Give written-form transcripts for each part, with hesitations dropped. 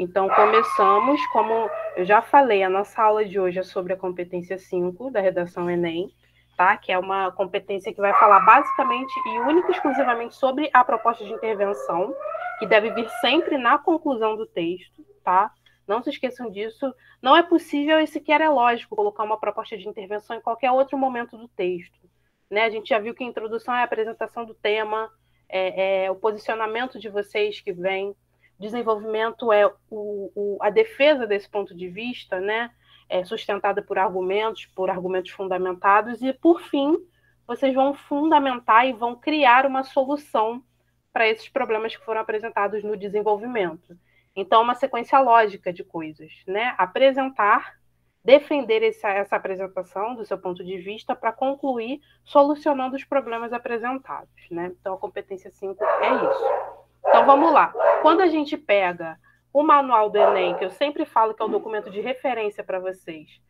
Então, começamos, como eu já falei, a nossa aula de hoje é sobre a competência 5 da redação Enem, tá? Que é uma competência que vai falar basicamente e única e exclusivamente sobre a proposta de intervenção, que deve vir sempre na conclusão do texto, tá? Não se esqueçam disso. Não é possível e sequer é lógico colocar uma proposta de intervenção em qualquer outro momento do texto, né? A gente já viu que a introdução é a apresentação do tema, o posicionamento de vocês que vem, desenvolvimento é a defesa desse ponto de vista, né? Sustentada por argumentos fundamentados, e, por fim, vocês vão fundamentar e vão criar uma solução para esses problemas que foram apresentados no desenvolvimento. Então, uma sequência lógica de coisas, né? Apresentar, defender essa apresentação do seu ponto de vista para concluir solucionando os problemas apresentados, né? Então, a competência 5 é isso. Então, vamos lá. Quando a gente pega o manual do Enem, que eu sempre falo que é o documento de referência para vocês,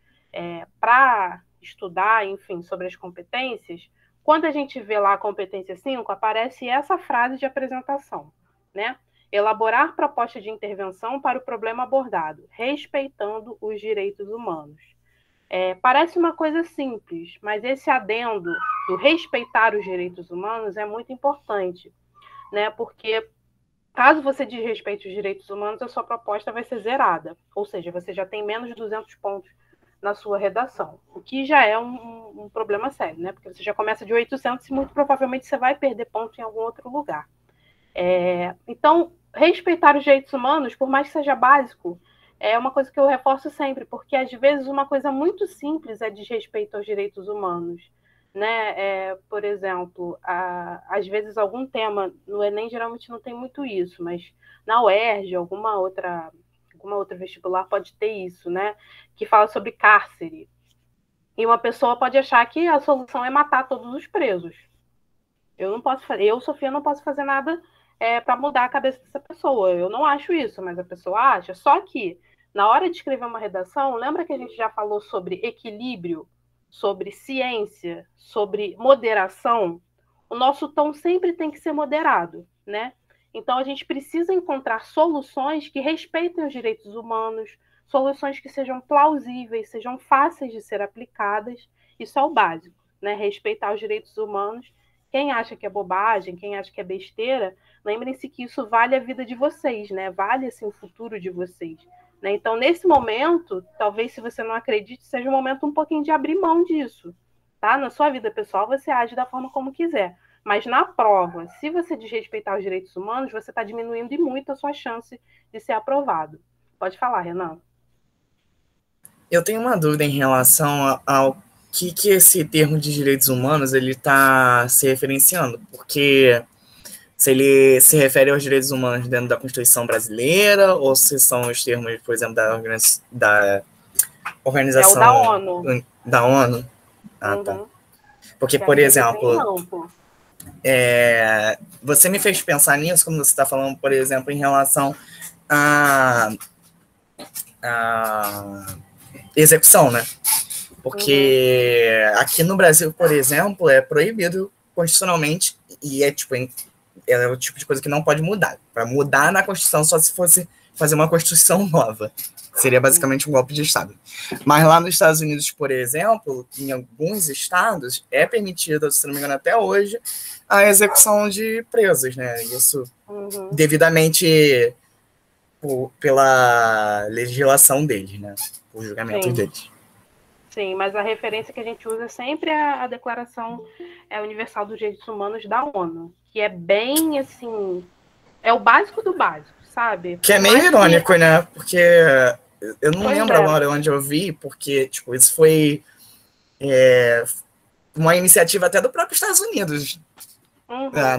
para estudar, enfim, sobre as competências, quando a gente vê lá a competência 5, aparece essa frase de apresentação, né? Elaborar proposta de intervenção para o problema abordado, respeitando os direitos humanos. Parece uma coisa simples, mas esse adendo do respeitar os direitos humanos é muito importante, né? Porque caso você desrespeite os direitos humanos, a sua proposta vai ser zerada, ou seja, você já tem menos de 200 pontos na sua redação, o que já é um problema sério, né? Porque você já começa de 800 e muito provavelmente você vai perder ponto em algum outro lugar. Então, respeitar os direitos humanos, por mais que seja básico, é uma coisa que eu reforço sempre, porque às vezes uma coisa muito simples é desrespeito aos direitos humanos, né? Por exemplo, às vezes algum tema no Enem geralmente não tem muito isso, mas na UERJ, alguma outra vestibular pode ter isso, né? Que fala sobre cárcere. E uma pessoa pode achar que a solução é matar todos os presos. Sofia, não posso fazer nada para mudar a cabeça dessa pessoa. Eu não acho isso, mas a pessoa acha. Só que, na hora de escrever uma redação, lembra que a gente já falou sobre equilíbrio, sobre ciência, sobre moderação? O nosso tom sempre tem que ser moderado, né? Então, a gente precisa encontrar soluções que respeitem os direitos humanos, soluções que sejam plausíveis, sejam fáceis de ser aplicadas. Isso é o básico, né? Respeitar os direitos humanos. Quem acha que é bobagem, quem acha que é besteira, lembrem-se que isso vale a vida de vocês, né? Vale assim, o futuro de vocês. Né? Então, nesse momento, talvez se você não acredite, seja um momento um pouquinho de abrir mão disso. Tá? Na sua vida pessoal, você age da forma como quiser. Mas na prova, se você desrespeitar os direitos humanos, você está diminuindo muito a sua chance de ser aprovado. Pode falar, Renan. Eu tenho uma dúvida em relação ao que esse termo de direitos humanos ele está se referenciando, porque se ele se refere aos direitos humanos dentro da Constituição brasileira, ou se são os termos, por exemplo, da Organização É o da ONU. da ONU. Ah, uhum. tá. Porque, Que aí por você tem exemplo, amplo. você me fez pensar nisso, como você está falando, por exemplo, em relação à execução, né? Porque aqui no Brasil, por exemplo, é proibido constitucionalmente e é o tipo de coisa que não pode mudar. Para mudar na Constituição só se fosse fazer uma Constituição nova. Seria basicamente um golpe de Estado. Mas lá nos Estados Unidos, por exemplo, em alguns estados, é permitida, se não me engano até hoje, a execução de presos, né? Isso devidamente pela legislação deles, né? Por julgamento deles. Sim, mas a referência que a gente usa é sempre a Declaração Universal dos Direitos Humanos da ONU, que é bem, assim, é o básico do básico, sabe? Que é meio irônico, né? Porque eu não lembro agora onde eu vi, porque, tipo, isso foi uma iniciativa até do próprio Estados Unidos,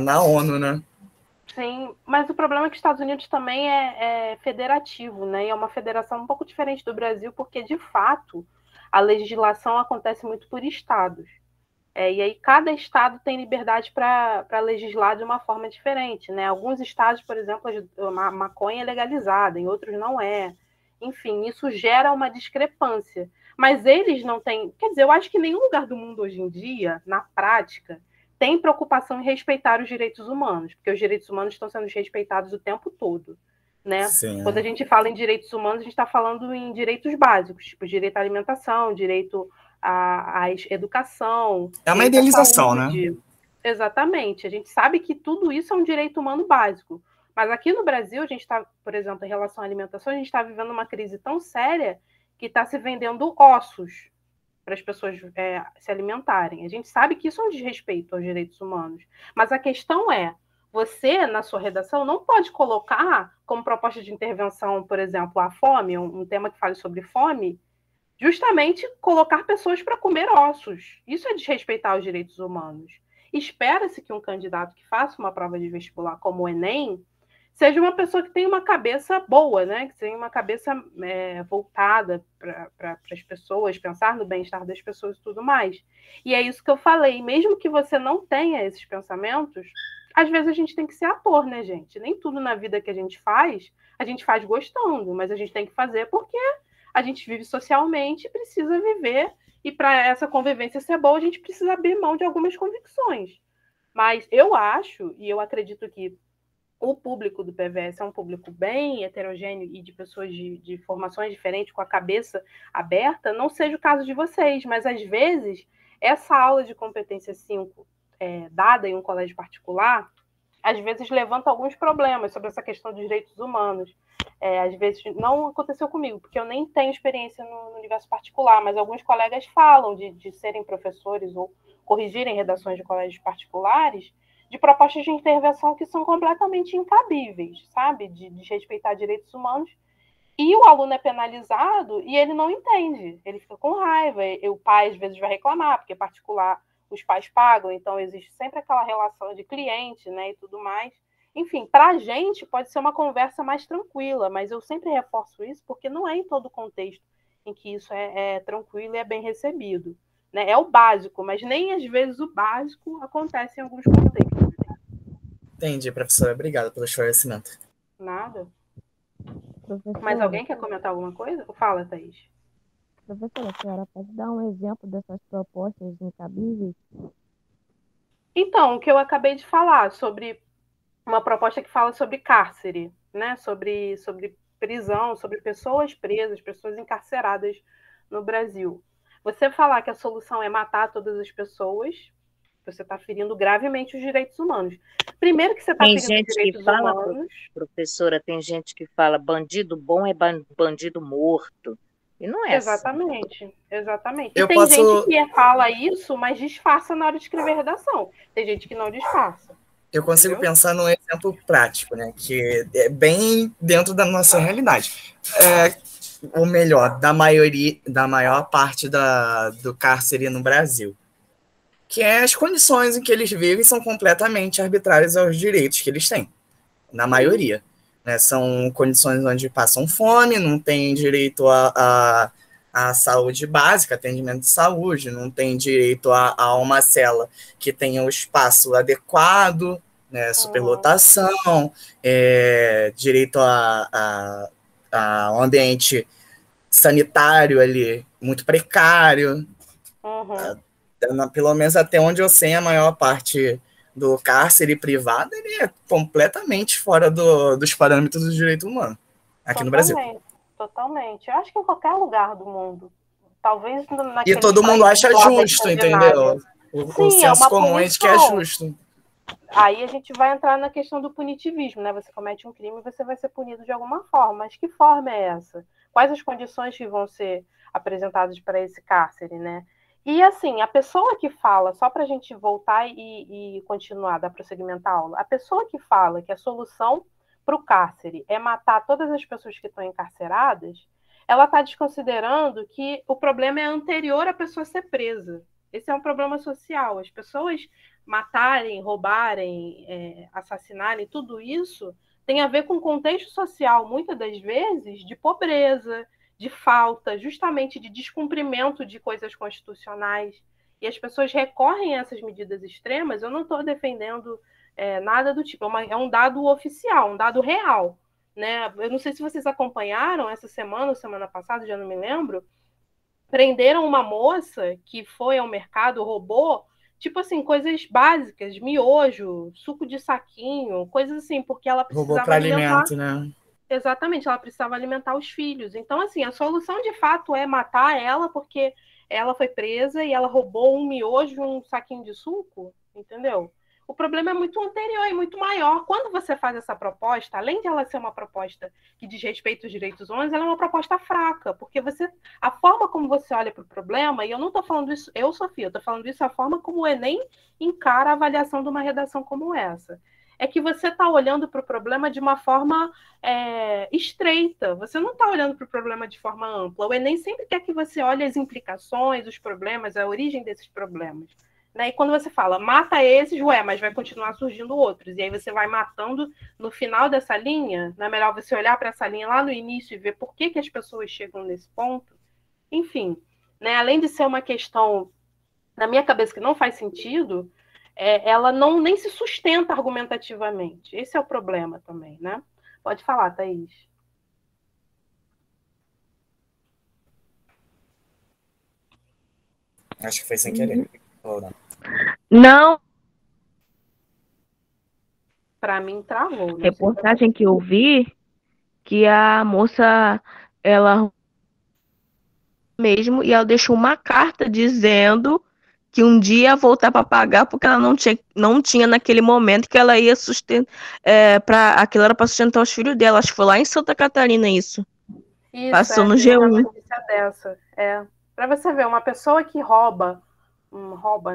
na ONU, né? Sim, mas o problema é que os Estados Unidos também é federativo, né? E é uma federação um pouco diferente do Brasil, porque, de fato, a legislação acontece muito por estados. E aí cada estado tem liberdade para legislar de uma forma diferente, né? Alguns estados, por exemplo, a maconha é legalizada, em outros não é. Enfim, isso gera uma discrepância. Mas eles não têm... Quer dizer, eu acho que nenhum lugar do mundo hoje em dia, na prática, tem preocupação em respeitar os direitos humanos, porque os direitos humanos estão sendo respeitados o tempo todo. né? Quando a Sim. gente fala em direitos humanos, a gente está falando em direitos básicos, tipo direito à alimentação, direito à educação, É uma direito à idealização, né? saúde. Exatamente. A gente sabe que tudo isso é um direito humano básico. Mas aqui no Brasil, a gente está, por exemplo, em relação à alimentação, a gente está vivendo uma crise tão séria que está se vendendo ossos para as pessoas se alimentarem. A gente sabe que isso é um desrespeito aos direitos humanos. Mas a questão é, você, na sua redação, não pode colocar como proposta de intervenção, por exemplo, a fome, um tema que fale sobre fome, justamente colocar pessoas para comer ossos. Isso é desrespeitar os direitos humanos. Espera-se que um candidato que faça uma prova de vestibular como o Enem seja uma pessoa que tenha uma cabeça boa, né? Que tenha uma cabeça voltada para as pessoas, pensar no bem-estar das pessoas e tudo mais. E é isso que eu falei. Mesmo que você não tenha esses pensamentos, às vezes a gente tem que ser ator, né, gente? Nem tudo na vida que a gente faz gostando, mas a gente tem que fazer porque a gente vive socialmente e precisa viver. E para essa convivência ser boa, a gente precisa abrir mão de algumas convicções. Mas eu acho, e eu acredito que o público do PVS é um público bem heterogêneo e de pessoas de formações diferentes, com a cabeça aberta, não seja o caso de vocês, mas às vezes essa aula de competência 5 dada em um colégio particular, às vezes levanta alguns problemas sobre essa questão dos direitos humanos. Às vezes não aconteceu comigo, porque eu nem tenho experiência no universo particular, mas alguns colegas falam de serem professores ou corrigirem redações de colégios particulares de propostas de intervenção que são completamente incabíveis, sabe? De desrespeitar direitos humanos. E o aluno é penalizado e ele não entende, ele fica com raiva. E o pai, às vezes, vai reclamar, porque particular os pais pagam, então existe sempre aquela relação de cliente, né, e tudo mais. Enfim, para a gente pode ser uma conversa mais tranquila, mas eu sempre reforço isso porque não é em todo contexto em que isso é tranquilo e é bem recebido. Né? É o básico, mas nem às vezes o básico acontece em alguns contextos. Entendi, professora. Obrigado pelo esclarecimento. Nada. Mas Professora, alguém quer comentar alguma coisa? Fala, Thaís. professora, a senhora pode dar um exemplo dessas propostas incabíveis? Então, o que eu acabei de falar sobre uma proposta que fala sobre cárcere, né? Sobre prisão, sobre pessoas presas, pessoas encarceradas no Brasil. Você falar que a solução é matar todas as pessoas, você está ferindo gravemente os direitos humanos. Primeiro que você está Tem ferindo os gente que direitos fala, humanos. professora, tem gente que fala bandido bom é bandido morto. E não é assim. Exatamente, exatamente. E Eu tem gente posso. que fala isso, mas disfarça na hora de escrever redação. Tem gente que não disfarça. Eu consigo Entendeu? pensar num exemplo prático, né? Que é bem dentro da nossa realidade. O melhor, da maior parte do cárcere no Brasil. Que é as condições em que eles vivem são completamente arbitrárias aos direitos que eles têm, na maioria. Né? São condições onde passam fome, não tem direito a saúde básica, atendimento de saúde, não tem direito a uma cela que tenha o espaço adequado, né? Superlotação, direito a um ambiente sanitário ali muito precário. Pelo menos até onde eu sei, a maior parte do cárcere privado ele é completamente fora dos parâmetros do direito humano aqui no Brasil. Totalmente. Eu acho que em qualquer lugar do mundo. Talvez E todo mundo acha justo, entendeu? O senso comum é de que é justo. Aí a gente vai entrar na questão do punitivismo, né? Você comete um crime e você vai ser punido de alguma forma. Mas que forma é essa? Quais as condições que vão ser apresentadas para esse cárcere, né? E assim, a pessoa que fala, só para a gente voltar e continuar, dar prosseguimento à aula, a pessoa que fala que a solução para o cárcere é matar todas as pessoas que estão encarceradas, ela está desconsiderando que o problema é anterior à pessoa ser presa. Esse é um problema social. As pessoas matarem, roubarem, assassinarem, tudo isso tem a ver com contexto social, muitas das vezes, de pobreza, de falta, justamente de descumprimento de coisas constitucionais. E as pessoas recorrem a essas medidas extremas. Eu não estou defendendo nada do tipo, é um dado oficial, um dado real. Né? Eu não sei se vocês acompanharam essa semana ou semana passada, já não me lembro, prenderam uma moça que foi ao mercado, roubou, tipo assim, coisas básicas, miojo, suco de saquinho, coisas assim, porque ela precisava roubou para alimento, né? Exatamente, ela precisava alimentar os filhos. Então, assim, a solução de fato é matar ela, porque ela foi presa e ela roubou um miojo e um saquinho de suco, entendeu? O problema é muito anterior e muito maior. Quando você faz essa proposta, além de ela ser uma proposta que diz respeito aos direitos humanos, ela é uma proposta fraca, porque a forma como você olha para o problema, e eu não estou falando isso, Sofia, eu estou falando isso a forma como o Enem encara a avaliação de uma redação como essa. É que você está olhando para o problema de uma forma estreita. Você não está olhando para o problema de forma ampla. O Enem sempre quer que você olhe as implicações, os problemas, a origem desses problemas. Né? E quando você fala, mata esses, mas vai continuar surgindo outros. E aí você vai matando no final dessa linha. Não é melhor você olhar para essa linha lá no início e ver por que as pessoas chegam nesse ponto? Enfim, né? Além de ser uma questão, na minha cabeça, que não faz sentido, ela nem se sustenta argumentativamente. Esse é o problema também, né? Pode falar, Thaís. Acho que foi sem querer. Não. Para mim, travou. Reportagem que eu vi, que a moça, ela mesmo, e ela deixou uma carta dizendo que um dia ia voltar para pagar, porque ela não tinha naquele momento, que ela ia sustentar, aquilo era para sustentar os filhos dela. Acho que foi lá em Santa Catarina isso. Passou no G1. Uma notícia dessa. Para você ver, uma pessoa que rouba,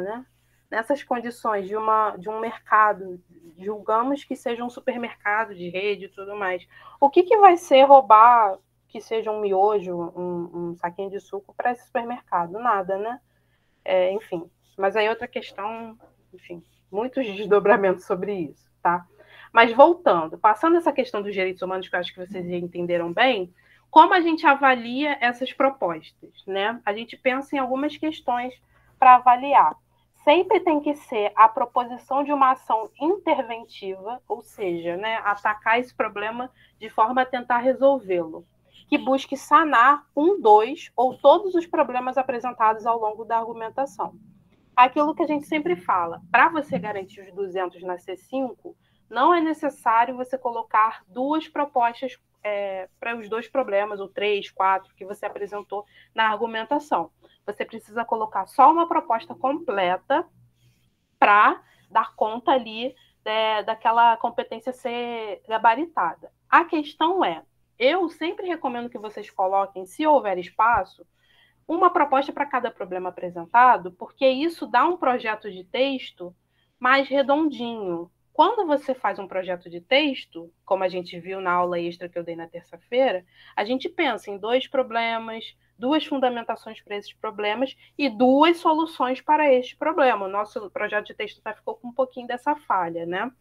né? Nessas condições de um mercado, julgamos que seja um supermercado de rede e tudo mais. O que vai ser roubar que seja um miojo, um saquinho de suco para esse supermercado? Nada, né? Enfim, mas aí outra questão, enfim, muitos desdobramentos sobre isso, tá? Mas voltando, passando essa questão dos direitos humanos, que eu acho que vocês entenderam bem, como a gente avalia essas propostas, né? A gente pensa em algumas questões para avaliar. Sempre tem que ser a proposição de uma ação interventiva, ou seja, né, atacar esse problema de forma a tentar resolvê-lo, que busque sanar dois ou todos os problemas apresentados ao longo da argumentação. Aquilo que a gente sempre fala, para você garantir os 200 na C5, não é necessário você colocar duas propostas para os dois problemas, ou 3, 4, que você apresentou na argumentação. Você precisa colocar só uma proposta completa para dar conta ali daquela competência ser gabaritada. A questão eu sempre recomendo que vocês coloquem, se houver espaço, uma proposta para cada problema apresentado, porque isso dá um projeto de texto mais redondinho. Quando você faz um projeto de texto, como a gente viu na aula extra que eu dei na terça-feira, a gente pensa em 2 problemas, 2 fundamentações para esses problemas e 2 soluções para este problema. O nosso projeto de texto ficou com um pouquinho dessa falha, né?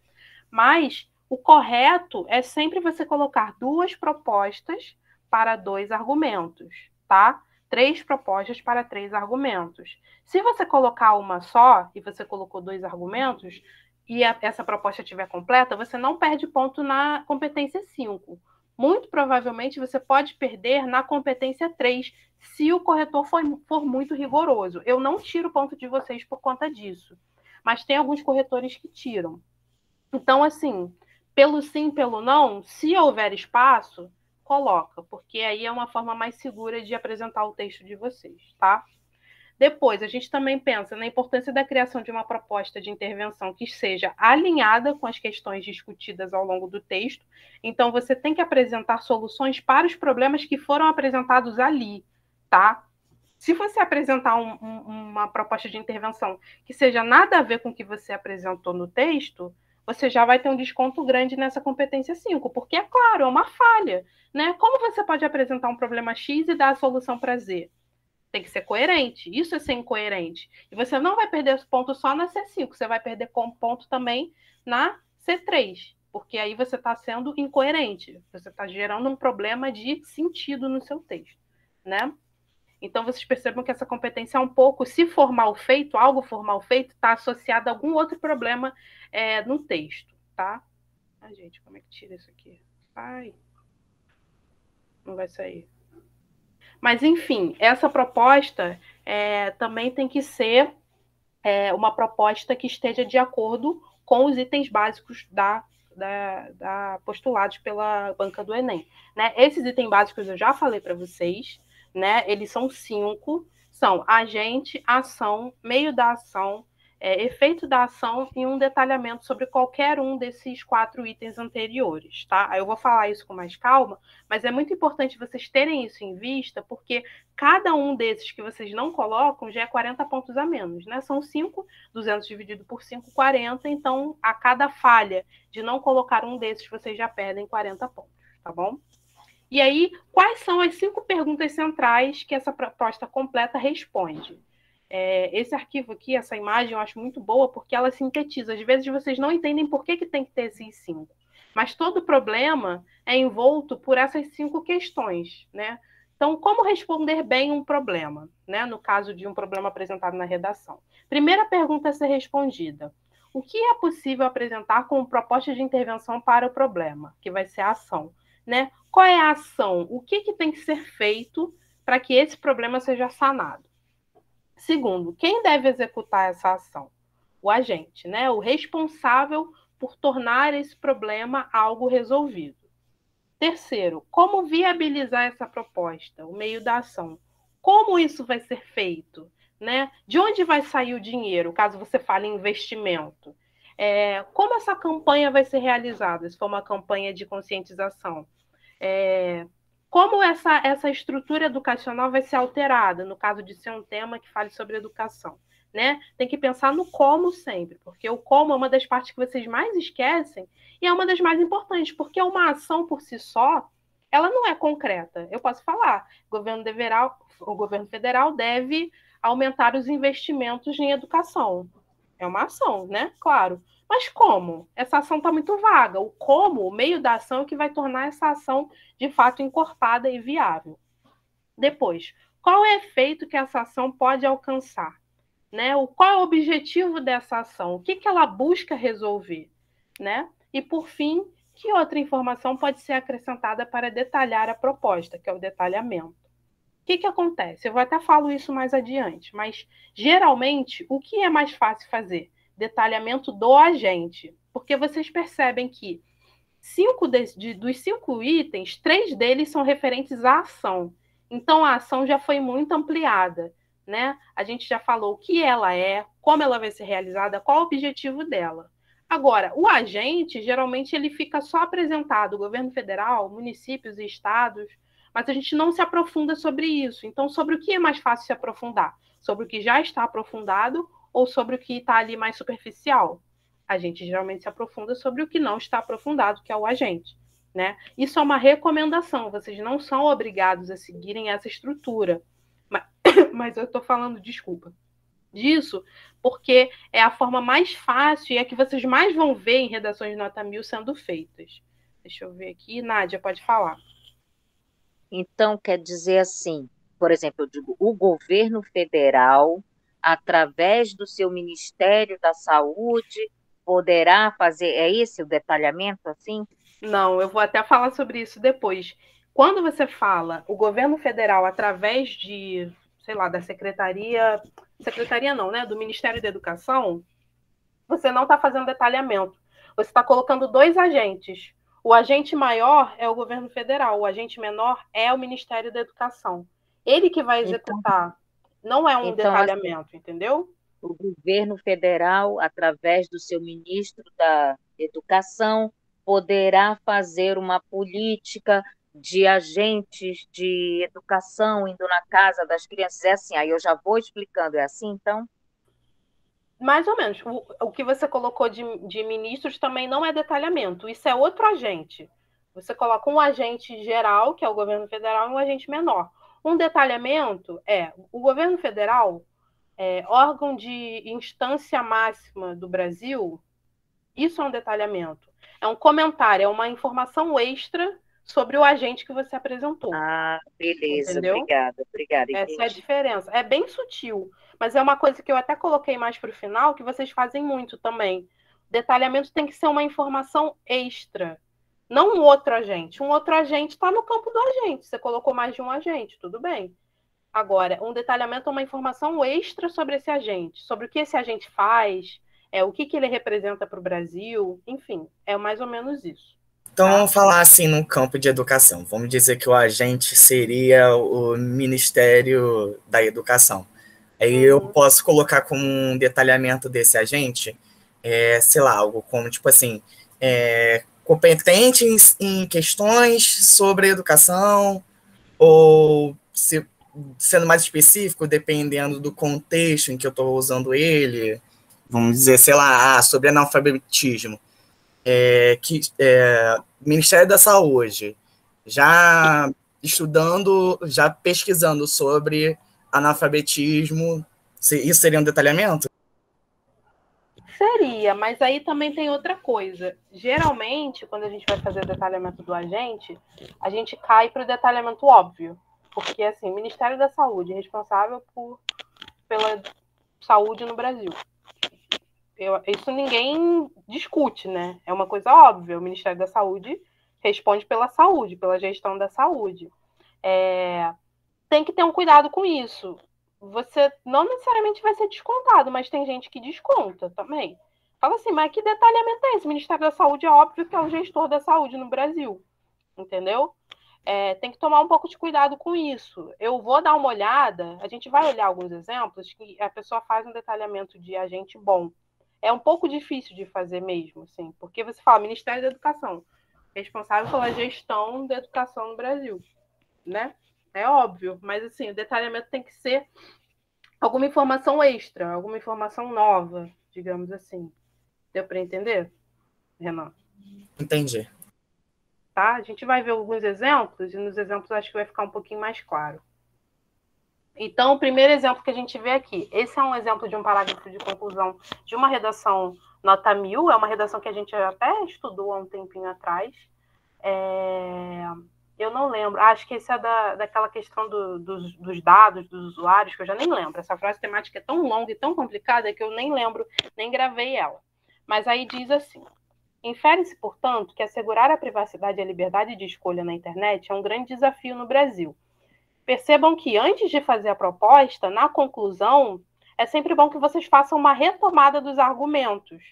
Mas o correto é sempre você colocar 2 propostas para 2 argumentos, tá? 3 propostas para 3 argumentos. Se você colocar uma só, e você colocou 2 argumentos, e essa proposta estiver completa, você não perde ponto na competência 5. Muito provavelmente você pode perder na competência 3, se o corretor for muito rigoroso. Eu não tiro ponto de vocês por conta disso, mas tem alguns corretores que tiram. Então, assim, pelo sim, pelo não, se houver espaço, coloca, porque aí é uma forma mais segura de apresentar o texto de vocês, tá? Depois, a gente também pensa na importância da criação de uma proposta de intervenção que seja alinhada com as questões discutidas ao longo do texto. Então, você tem que apresentar soluções para os problemas que foram apresentados ali, tá? Se você apresentar uma proposta de intervenção que seja nada a ver com o que você apresentou no texto, você já vai ter um desconto grande nessa competência 5, porque, é claro, é uma falha, né? Como você pode apresentar um problema X e dar a solução para Z? Tem que ser coerente. Isso é ser incoerente. E você não vai perder ponto só na C5, você vai perder ponto também na C3, porque aí você está sendo incoerente. Você está gerando um problema de sentido no seu texto, né? Então, vocês percebam que essa competência é um pouco, se for mal feito, algo for mal feito, está associado a algum outro problema no texto, tá? Ai, gente, como é que tira isso aqui? Ai, não vai sair. Mas, enfim, essa proposta também tem que ser uma proposta que esteja de acordo com os itens básicos postulados pela banca do Enem. Né? Esses itens básicos eu já falei para vocês, né? Eles são 5, são agente, ação, meio da ação, efeito da ação e um detalhamento sobre qualquer um desses 4 itens anteriores, tá? Aí eu vou falar isso com mais calma, mas é muito importante vocês terem isso em vista, porque cada um desses que vocês não colocam já é 40 pontos a menos, né? São 5, 200 dividido por 5, 40, então a cada falha de não colocar um desses, vocês já perdem 40 pontos, tá bom? E aí, quais são as 5 perguntas centrais que essa proposta completa responde? Esse arquivo aqui, essa imagem, eu acho muito boa porque ela sintetiza. Às vezes vocês não entendem por que tem que ter esses 5, mas todo problema é envolto por essas 5 questões, né? Então, como responder bem um problema, né? No caso de um problema apresentado na redação. Primeira pergunta a ser respondida: o que é possível apresentar como proposta de intervenção para o problema, que vai ser a ação, né? Qual é a ação? O que tem que ser feito para que esse problema seja sanado? Segundo, quem deve executar essa ação? O agente, né? O responsável por tornar esse problema algo resolvido. Terceiro, como viabilizar essa proposta, o meio da ação? Como isso vai ser feito? Né? De onde vai sair o dinheiro, caso você fale em investimento? Como essa campanha vai ser realizada, se for uma campanha de conscientização? Como essa estrutura educacional vai ser alterada, no caso de ser um tema que fale sobre educação, né? Tem que pensar no como sempre, porque o como é uma das partes que vocês mais esquecem e é uma das mais importantes, porque uma ação por si só, ela não é concreta. Eu posso falar, o governo federal deve aumentar os investimentos em educação. É uma ação, né? Claro. Mas como? Essa ação está muito vaga. O como, o meio da ação, é que vai tornar essa ação de fato encorpada e viável. Depois, qual é o efeito que essa ação pode alcançar? Né? Qual é o objetivo dessa ação? O que ela busca resolver? Né? E, por fim, que outra informação pode ser acrescentada para detalhar a proposta, que é o detalhamento? O que acontece? Eu vou até falar isso mais adiante, mas, geralmente, o que é mais fácil fazer? Detalhamento do agente, porque vocês percebem que dos 5 itens, 3 deles são referentes à ação. Então, a ação já foi muito ampliada, né? A gente já falou o que ela é, como ela vai ser realizada, qual o objetivo dela. Agora, o agente, geralmente, ele fica só apresentado, governo federal, municípios e estados, mas a gente não se aprofunda sobre isso. Então, sobre o que é mais fácil se aprofundar? Sobre o que já está aprofundado ou sobre o que está ali mais superficial? A gente geralmente se aprofunda sobre o que não está aprofundado, que é o agente, né? Isso é uma recomendação, vocês não são obrigados a seguirem essa estrutura. Mas eu estou falando, desculpa, disso, porque é a forma mais fácil e é a que vocês mais vão ver em redações de nota 1000 sendo feitas. Deixa eu ver aqui. Nádia, pode falar. Então, quer dizer assim, por exemplo, eu digo, o governo federal, através do seu Ministério da Saúde, poderá fazer, é esse o detalhamento, assim? Não, eu vou até falar sobre isso depois. Quando você fala o governo federal através de, sei lá, da secretaria não, né, do Ministério da Educação, você não está fazendo detalhamento. Você está colocando 2 agentes. O agente maior é o governo federal, o agente menor é o Ministério da Educação. Ele que vai executar, não é um detalhamento, assim, entendeu? O governo federal, através do seu ministro da Educação, poderá fazer uma política de agentes de educação indo na casa das crianças. É assim, aí eu já vou explicando, é assim, então? Mais ou menos. O que você colocou de ministros também não é detalhamento. Isso é outro agente. Você coloca um agente geral, que é o governo federal, e um agente menor. Um detalhamento é o governo federal, órgão de instância máxima do Brasil. Isso é um detalhamento. É um comentário, é uma informação extra sobre o agente que você apresentou. Ah, beleza, entendeu? Obrigada. Essa é a diferença. É bem sutil, mas é uma coisa que eu até coloquei mais para o final, que vocês fazem muito também. Detalhamento tem que ser uma informação extra, não um outro agente. Um outro agente está no campo do agente. Você colocou mais de um agente, tudo bem. Agora, um detalhamento é uma informação extra sobre esse agente, sobre o que esse agente faz, o que ele representa para o Brasil, enfim, é mais ou menos isso. Então, vamos falar assim no campo de educação. Vamos dizer que o agente seria o Ministério da Educação. Aí eu posso colocar como um detalhamento desse agente, sei lá, algo como, tipo assim, competente em questões sobre educação, ou sendo mais específico, dependendo do contexto em que eu estou usando ele, vamos dizer, sei lá, sobre analfabetismo. Ministério da Saúde, já estudando, já pesquisando sobre analfabetismo, isso seria um detalhamento? Seria, mas aí também tem outra coisa. Geralmente, quando a gente vai fazer o detalhamento do agente, a gente cai para o detalhamento óbvio. Porque, assim, o Ministério da Saúde é responsável pela saúde no Brasil. Isso ninguém discute, né? É uma coisa óbvia. O Ministério da Saúde responde pela saúde, pela gestão da saúde. Tem que ter um cuidado com isso. Você não necessariamente vai ser descontado, mas tem gente que desconta também. Fala assim, mas que detalhamento é esse? O Ministério da Saúde é óbvio que é o gestor da saúde no Brasil, entendeu? Tem que tomar um pouco de cuidado com isso. Eu vou dar uma olhada, a gente vai olhar alguns exemplos que a pessoa faz um detalhamento de agente bom. É um pouco difícil de fazer mesmo, assim, porque você fala Ministério da Educação, responsável pela gestão da educação no Brasil, né? É óbvio, mas assim, o detalhamento tem que ser alguma informação extra, alguma informação nova, digamos assim. Deu para entender, Renan? Entendi. Tá? A gente vai ver alguns exemplos, e nos exemplos acho que vai ficar um pouquinho mais claro. Então, o primeiro exemplo que a gente vê aqui, esse é um exemplo de um parágrafo de conclusão de uma redação nota 1000, é uma redação que a gente até estudou há um tempinho atrás. Eu não lembro, acho que esse é daquela questão dos dados dos usuários, que eu já nem lembro. Essa frase temática é tão longa e tão complicada que eu nem lembro, nem gravei ela. Mas aí diz assim: infere-se, portanto, que assegurar a privacidade e a liberdade de escolha na internet é um grande desafio no Brasil. Percebam que, antes de fazer a proposta, na conclusão, é sempre bom que vocês façam uma retomada dos argumentos,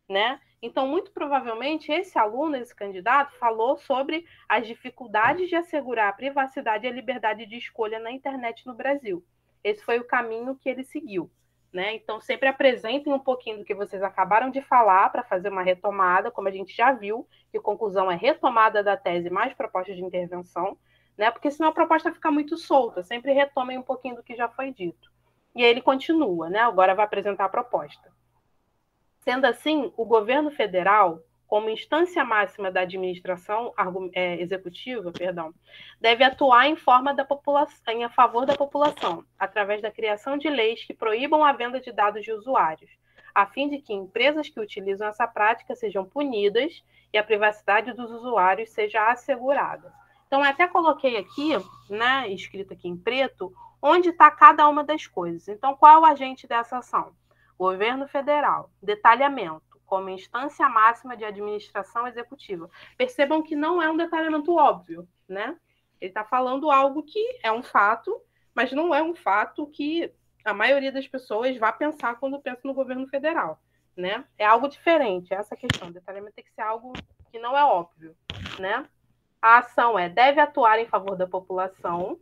né? Então, muito provavelmente, esse aluno, esse candidato, falou sobre as dificuldades de assegurar a privacidade e a liberdade de escolha na internet no Brasil. Esse foi o caminho que ele seguiu, né? Então, sempre apresentem um pouquinho do que vocês acabaram de falar para fazer uma retomada, como a gente já viu, que a conclusão é retomada da tese mais proposta de intervenção, né? Porque senão a proposta fica muito solta, sempre retomem um pouquinho do que já foi dito. E aí ele continua, né? Agora vai apresentar a proposta. Sendo assim, o governo federal, como instância máxima da administração executiva, deve atuar em favor da população, através da criação de leis que proíbam a venda de dados de usuários, a fim de que empresas que utilizam essa prática sejam punidas e a privacidade dos usuários seja assegurada. Então, eu até coloquei aqui, né, escrito aqui em preto, onde está cada uma das coisas. Então, qual é o agente dessa ação? Governo Federal, detalhamento, como instância máxima de administração executiva. Percebam que não é um detalhamento óbvio, né? Ele está falando algo que é um fato, mas não é um fato que a maioria das pessoas vai pensar quando pensa no governo federal, né? É algo diferente, essa questão. O detalhamento tem que ser algo que não é óbvio, né? A ação deve atuar em favor da população.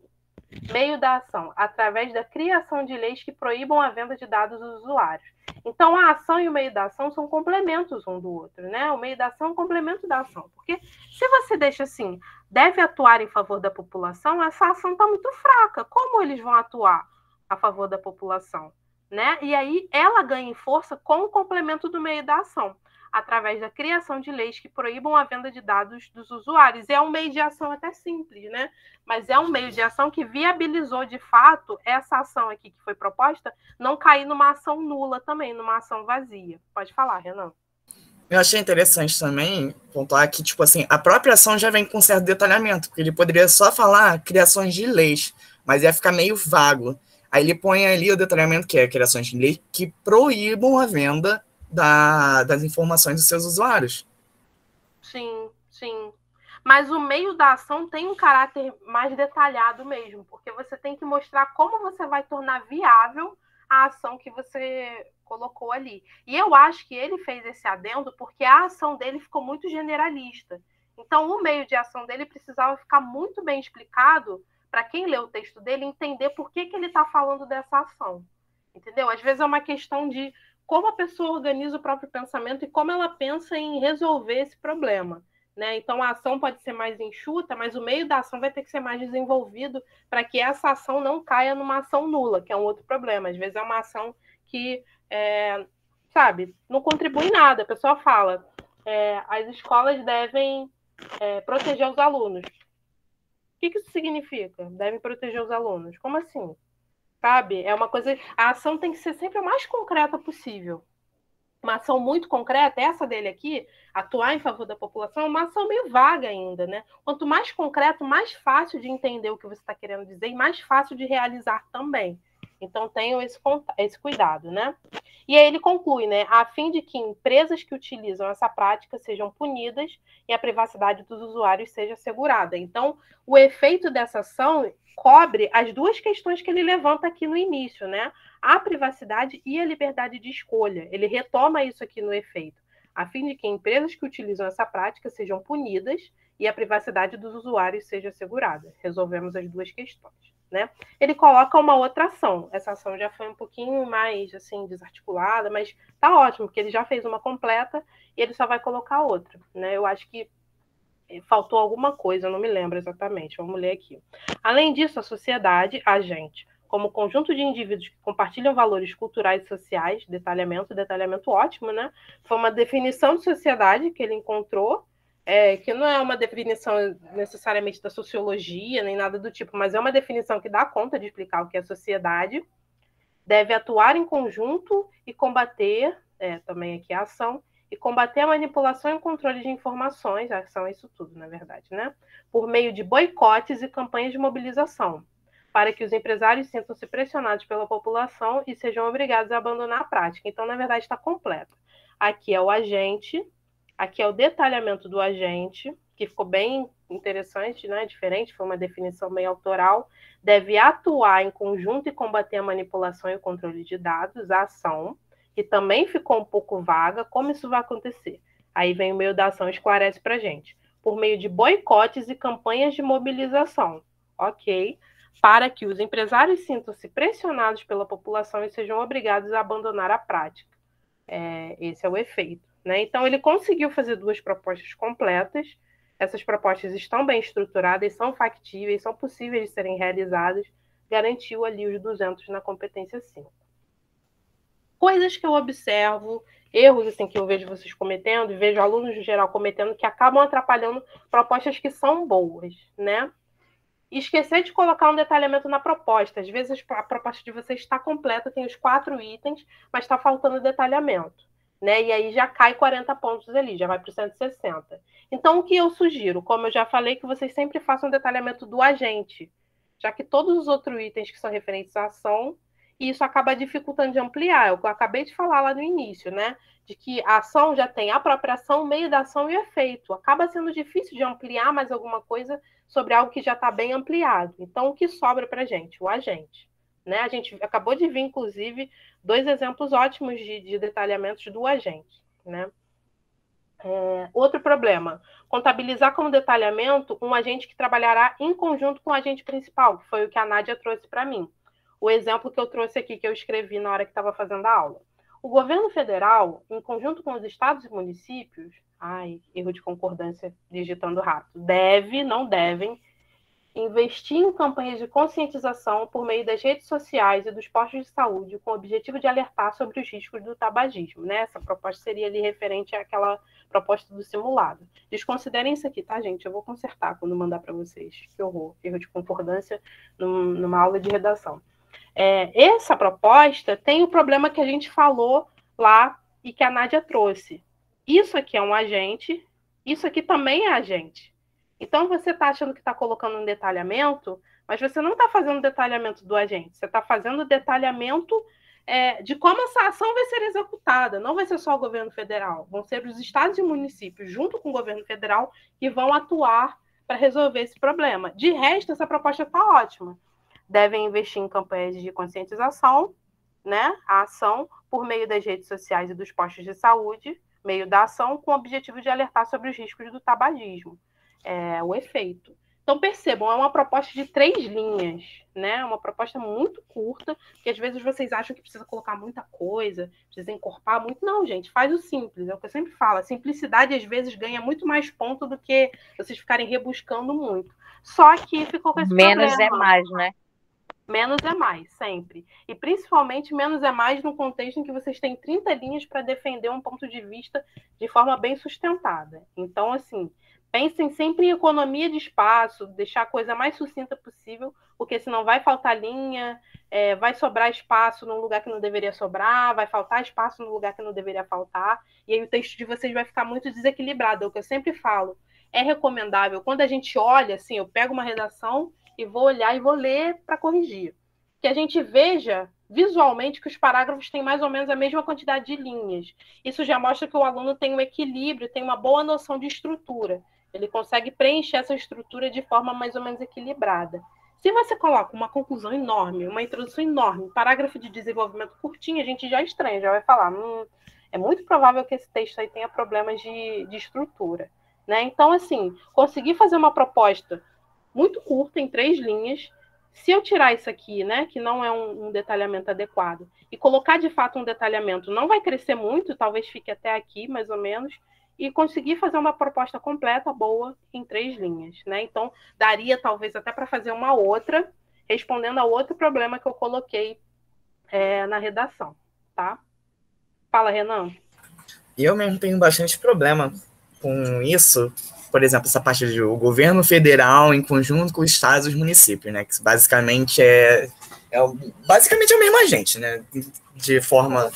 Meio da ação, através da criação de leis que proíbam a venda de dados dos usuários. Então, a ação e o meio da ação são complementos um do outro, né? O meio da ação é um complemento da ação. Porque se você deixa assim, deve atuar em favor da população, essa ação está muito fraca. Como eles vão atuar a favor da população, né? E aí ela ganha força com o complemento do meio da ação, através da criação de leis que proíbam a venda de dados dos usuários. É um meio de ação até simples, né? Mas é um meio de ação que viabilizou, de fato, essa ação aqui que foi proposta, não cair numa ação nula também, numa ação vazia. Pode falar, Renan. Eu achei interessante também pontuar que, tipo assim, a própria ação já vem com certo detalhamento, porque ele poderia só falar criações de leis, mas ia ficar meio vago. Aí ele põe ali o detalhamento que é criações de lei que proíbam a venda das informações dos seus usuários. Sim, sim. Mas o meio da ação tem um caráter mais detalhado mesmo, porque você tem que mostrar como você vai tornar viável a ação que você colocou ali. E eu acho que ele fez esse adendo porque a ação dele ficou muito generalista. Então, o meio de ação dele precisava ficar muito bem explicado para quem lê o texto dele entender por que ele está falando dessa ação. Entendeu? Às vezes é uma questão de como a pessoa organiza o próprio pensamento e como ela pensa em resolver esse problema. Né? Então, a ação pode ser mais enxuta, mas o meio da ação vai ter que ser mais desenvolvido para que essa ação não caia numa ação nula, que é um outro problema. Às vezes é uma ação que, sabe, não contribui em nada. A pessoa fala, as escolas devem proteger os alunos. O que isso significa? Devem proteger os alunos. Como assim? Sabe? É uma coisa... A ação tem que ser sempre a mais concreta possível. Uma ação muito concreta, essa dele aqui, atuar em favor da população, é uma ação meio vaga ainda, né? Quanto mais concreto, mais fácil de entender o que você está querendo dizer e mais fácil de realizar também. Então, tenham esse cuidado, né? E aí ele conclui, né? A fim de que empresas que utilizam essa prática sejam punidas e a privacidade dos usuários seja assegurada. Então, o efeito dessa ação cobre as duas questões que ele levanta aqui no início, né? A privacidade e a liberdade de escolha. Ele retoma isso aqui no efeito, a fim de que empresas que utilizam essa prática sejam punidas e a privacidade dos usuários seja assegurada. Resolvemos as duas questões, né? Ele coloca uma outra ação. Essa ação já foi um pouquinho mais assim desarticulada, mas tá ótimo, porque ele já fez uma completa e ele só vai colocar outra, né? Eu acho que faltou alguma coisa, eu não me lembro exatamente. Vamos ler aqui. Além disso, a sociedade, a gente, como conjunto de indivíduos que compartilham valores culturais e sociais, detalhamento ótimo, né? Foi uma definição de sociedade que ele encontrou, que não é uma definição necessariamente da sociologia, nem nada do tipo, mas é uma definição que dá conta de explicar o que é sociedade, deve atuar em conjunto e combater, também aqui a ação, e combater a manipulação e o controle de informações, a ação é isso tudo, na verdade, né? Por meio de boicotes e campanhas de mobilização, para que os empresários sintam-se pressionados pela população e sejam obrigados a abandonar a prática. Então, na verdade, está completo. Aqui é o agente, aqui é o detalhamento do agente, que ficou bem interessante, né? Diferente, foi uma definição bem autoral. Deve atuar em conjunto e combater a manipulação e o controle de dados, a ação, que também ficou um pouco vaga. Como isso vai acontecer? Aí vem o meio da ação, esclarece para a gente. Por meio de boicotes e campanhas de mobilização. Ok? Para que os empresários sintam-se pressionados pela população e sejam obrigados a abandonar a prática. Esse é o efeito, né? Então, ele conseguiu fazer duas propostas completas. Essas propostas estão bem estruturadas, são factíveis, são possíveis de serem realizadas. Garantiu ali os 200 na competência 5. Coisas que eu observo, erros assim, que eu vejo vocês cometendo, e vejo alunos no geral cometendo, que acabam atrapalhando propostas que são boas, né? Esquecer de colocar um detalhamento na proposta. Às vezes a proposta de vocês está completa, tem os 4 itens, mas está faltando detalhamento, né? E aí já cai 40 pontos ali, já vai para o 160. Então, o que eu sugiro? Como eu já falei, que vocês sempre façam detalhamento do agente, já que todos os outros itens que são referentes à ação, e isso acaba dificultando de ampliar. Eu acabei de falar lá no início, né? De que a ação já tem a própria ação, o meio da ação e o efeito. Acaba sendo difícil de ampliar mais alguma coisa sobre algo que já está bem ampliado. Então, o que sobra para a gente? O agente. Né? A gente acabou de ver, inclusive, 2 exemplos ótimos de detalhamentos do agente. Né? Outro problema, contabilizar como detalhamento um agente que trabalhará em conjunto com o agente principal, que foi o que a Nádia trouxe para mim. O exemplo que eu trouxe aqui, que eu escrevi na hora que estava fazendo a aula. O governo federal, em conjunto com os estados e municípios, erro de concordância digitando rápido, não devem, investir em campanhas de conscientização por meio das redes sociais e dos postos de saúde, com o objetivo de alertar sobre os riscos do tabagismo. Né? Essa proposta seria ali referente àquela proposta do simulado. Desconsiderem isso aqui, tá, gente? Eu vou consertar quando mandar para vocês. Que horror, erro de concordância numa aula de redação. Essa proposta tem o problema que a gente falou lá e que a Nádia trouxe. Isso aqui é um agente, isso aqui também é agente. Então, você está achando que está colocando um detalhamento, mas você não está fazendo detalhamento do agente, você está fazendo detalhamento de como essa ação vai ser executada. Não vai ser só o governo federal, vão ser os estados e municípios, junto com o governo federal, que vão atuar para resolver esse problema. De resto, essa proposta está ótima. Devem investir em campanhas de conscientização, né, a ação por meio das redes sociais e dos postos de saúde, meio da ação com o objetivo de alertar sobre os riscos do tabagismo, o efeito. Então, percebam, é uma proposta de 3 linhas, né? Uma proposta muito curta, que às vezes vocês acham que precisa colocar muita coisa, precisa encorpar muito. Não, gente, faz o simples, é o que eu sempre falo. A simplicidade, às vezes, ganha muito mais ponto do que vocês ficarem rebuscando muito. Só que ficou com esse Menos problema. é mais, né? Menos é mais, sempre. E principalmente menos é mais no contexto em que vocês têm 30 linhas para defender um ponto de vista de forma bem sustentada. Então, assim, pensem sempre em economia de espaço, deixar a coisa mais sucinta possível, porque senão vai faltar linha, vai sobrar espaço num lugar que não deveria sobrar, vai faltar espaço no lugar que não deveria faltar, e aí o texto de vocês vai ficar muito desequilibrado. É o que eu sempre falo. É recomendável, quando a gente olha, assim, eu pego uma redação e vou olhar e vou ler para corrigir. Que a gente veja visualmente que os parágrafos têm mais ou menos a mesma quantidade de linhas. Isso já mostra que o aluno tem um equilíbrio, tem uma boa noção de estrutura. Ele consegue preencher essa estrutura de forma mais ou menos equilibrada. Se você coloca uma conclusão enorme, uma introdução enorme, um parágrafo de desenvolvimento curtinho, a gente já estranha, já vai falar, é muito provável que esse texto aí tenha problemas de estrutura. Né? Então, assim, conseguir fazer uma proposta muito curta, em 3 linhas. Se eu tirar isso aqui, né, que não é um detalhamento adequado, e colocar de fato um detalhamento, não vai crescer muito, talvez fique até aqui, mais ou menos, e conseguir fazer uma proposta completa, boa, em 3 linhas. Né? Então, daria talvez até para fazer uma outra, respondendo a outro problema que eu coloquei na redação. Tá? Fala, Renan. Eu mesmo tenho bastante problema com isso. Por exemplo, essa parte do governo federal em conjunto com os estados e os municípios, né? Que basicamente basicamente a mesma gente, né? De forma...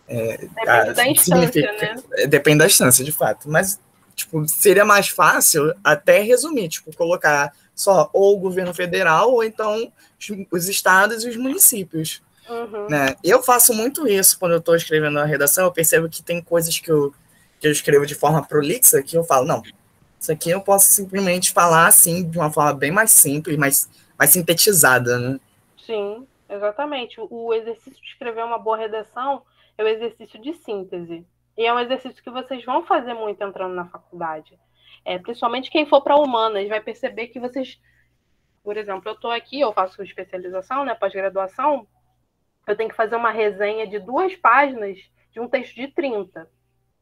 Depende da instância, né? Depende da instância, de fato. Mas, tipo, seria mais fácil até resumir, tipo, colocar só ou o governo federal ou então os estados e os municípios. Uhum. Né? Eu faço muito isso quando eu estou escrevendo a redação. Eu percebo que tem coisas que eu escrevo de forma prolixa que eu falo, não, isso aqui eu posso simplesmente falar assim, de uma forma bem mais simples, mais sintetizada, né? Sim, exatamente. O exercício de escrever uma boa redação é o exercício de síntese. E é um exercício que vocês vão fazer muito entrando na faculdade. Principalmente quem for para humanas, vai perceber que vocês... Por exemplo, eu estou aqui, eu faço especialização, né, pós-graduação, eu tenho que fazer uma resenha de 2 páginas de um texto de 30.